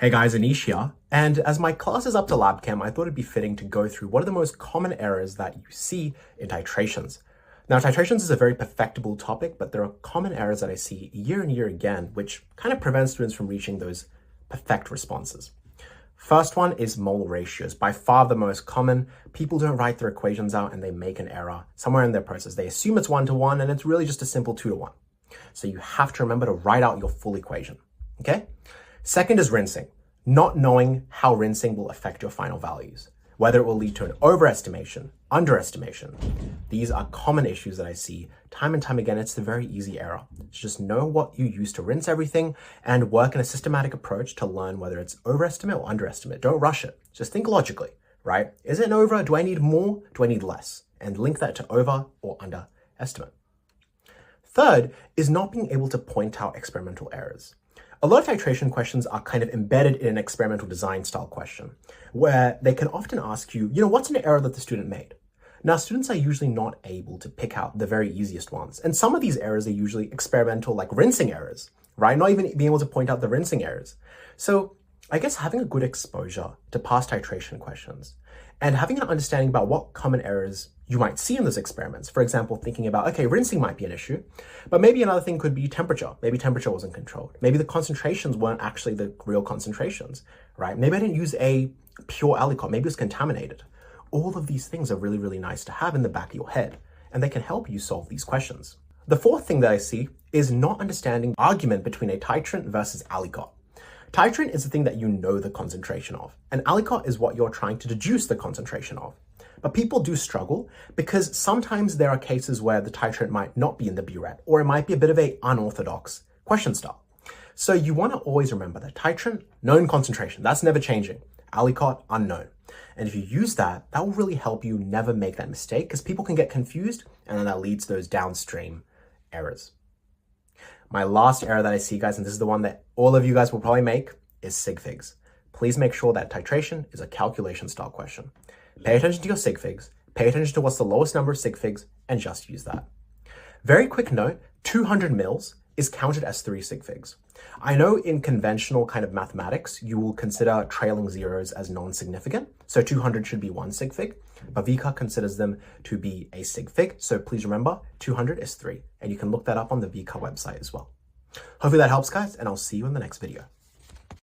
Hey guys, Anish here, and as my class is up to lab chem, I thought it'd be fitting to go through what are the most common errors that you see in titrations. Now, titrations is a very perfectible topic, but there are common errors that I see year and year again, which kind of prevent students from reaching those perfect responses. First one is mole ratios, by far the most common. People don't write their equations out and they make an error somewhere in their process. They assume it's 1-to-1 and it's really just a simple 2-to-1. So you have to remember to write out your full equation, okay? Second is rinsing, not knowing how rinsing will affect your final values, whether it will lead to an overestimation, underestimation. These are common issues that I see time and time again. It's the very easy error. Just know what you use to rinse everything and work in a systematic approach to learn whether it's overestimate or underestimate. Don't rush it. Just think logically, right? Is it an over? Do I need more? Do I need less? And link that to over or underestimate. Third is not being able to point out experimental errors. A lot of titration questions are kind of embedded in an experimental design style question, where they can often ask you, what's an error that the student made? Now, students are usually not able to pick out the very easiest ones. And some of these errors are usually experimental, like rinsing errors, right? Not even being able to point out the rinsing errors. So I guess having a good exposure to past titration questions and having an understanding about what common errors you might see in those experiments. For example, thinking about, okay, rinsing might be an issue, but maybe another thing could be temperature. Maybe temperature wasn't controlled. Maybe the concentrations weren't actually the real concentrations, right? Maybe I didn't use a pure alicot. Maybe it was contaminated. All of these things are really, really nice to have in the back of your head, and they can help you solve these questions. The fourth thing that I see is not understanding argument between a titrant versus alicot. Titrant is the thing that you know the concentration of, and alicot is what you're trying to deduce the concentration of. But people do struggle because sometimes there are cases where the titrant might not be in the burette, or it might be a bit of an unorthodox question style. So you want to always remember that titrant, known concentration, that's never changing. Alicot, unknown. And if you use that, that will really help you never make that mistake because people can get confused and then that leads to those downstream errors. My last error that I see, guys, and this is the one that all of you guys will probably make, is sig figs. Please make sure that titration is a calculation style question. Pay attention to your sig figs, pay attention to what's the lowest number of sig figs, and just use that. Very quick note, 200 mils is counted as 3 sig figs. I know in conventional kind of mathematics, you will consider trailing zeros as non-significant. So 200 should be 1 sig fig, but VCA considers them to be a sig fig. So please remember 200 is 3, and you can look that up on the VCA website as well. Hopefully that helps, guys, and I'll see you in the next video.